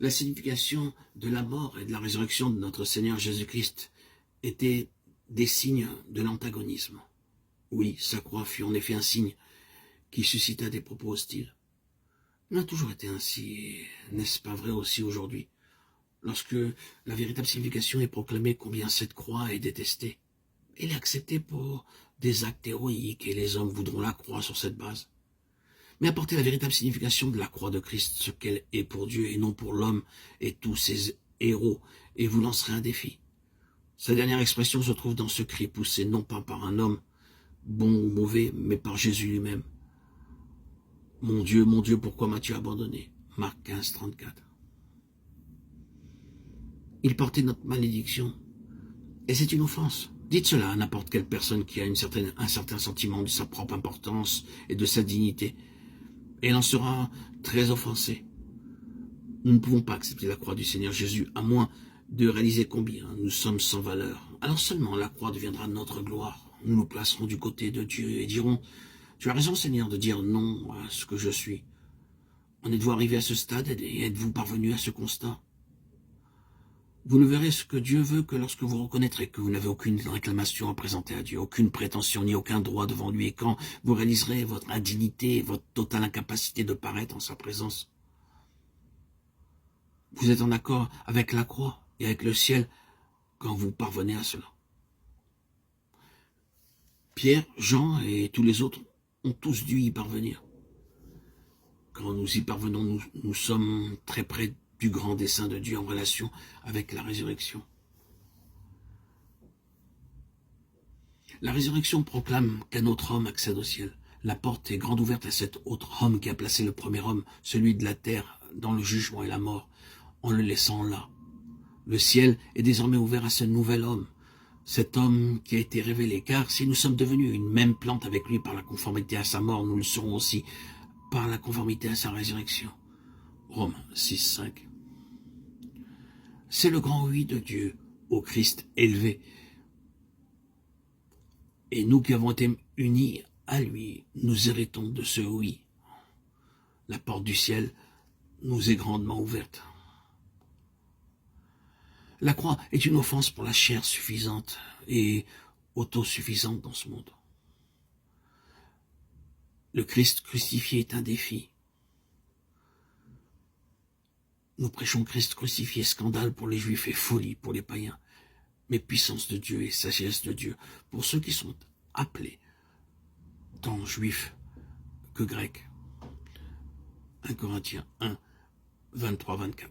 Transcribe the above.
La signification de la mort et de la résurrection de notre Seigneur Jésus-Christ était des signes de l'antagonisme. Oui, sa croix fut en effet un signe qui suscita des propos hostiles. Il a toujours été ainsi, et n'est-ce pas vrai aussi aujourd'hui, lorsque la véritable signification est proclamée combien cette croix est détestée. Elle est acceptée pour des actes héroïques et les hommes voudront la croix sur cette base. Mais apportez la véritable signification de la croix de Christ, ce qu'elle est pour Dieu et non pour l'homme et tous ses héros, et vous lancerez un défi. Sa dernière expression se trouve dans ce cri poussé non pas par un homme, bon ou mauvais, mais par Jésus lui-même. Mon Dieu, pourquoi m'as-tu abandonné? Marc 15, 34. Il portait notre malédiction. Et c'est une offense. Dites cela à n'importe quelle personne qui a un certain sentiment de sa propre importance et de sa dignité. Et elle en sera très offensée. Nous ne pouvons pas accepter la croix du Seigneur Jésus, à moins de réaliser combien nous sommes sans valeur. Alors seulement la croix deviendra notre gloire. Nous nous placerons du côté de Dieu et dirons, tu as raison Seigneur de dire non à ce que je suis. En êtes-vous arrivé à ce stade et êtes-vous parvenu à ce constat? Vous ne verrez ce que Dieu veut que lorsque vous reconnaîtrez que vous n'avez aucune réclamation à présenter à Dieu, aucune prétention ni aucun droit devant lui, et quand vous réaliserez votre indignité et votre totale incapacité de paraître en sa présence. Vous êtes en accord avec la croix et avec le ciel quand vous parvenez à cela. Pierre, Jean et tous les autres ont tous dû y parvenir. Quand nous y parvenons, nous sommes très près du grand dessein de Dieu en relation avec la résurrection. La résurrection proclame qu'un autre homme accède au ciel. La porte est grande ouverte à cet autre homme qui a placé le premier homme, celui de la terre, dans le jugement et la mort, en le laissant là. Le ciel est désormais ouvert à ce nouvel homme, cet homme qui a été révélé, car si nous sommes devenus une même plante avec lui par la conformité à sa mort, nous le serons aussi par la conformité à sa résurrection. Romains 6, 5. C'est le grand oui de Dieu au Christ élevé. Et nous qui avons été unis à lui, nous héritons de ce oui. La porte du ciel nous est grandement ouverte. La croix est une offense pour la chair suffisante et autosuffisante dans ce monde. Le Christ crucifié est un défi. Nous prêchons Christ crucifié, scandale pour les Juifs et folie pour les païens, mais puissance de Dieu et sagesse de Dieu pour ceux qui sont appelés, tant Juifs que Grecs. 1 Corinthiens 1, 23-24.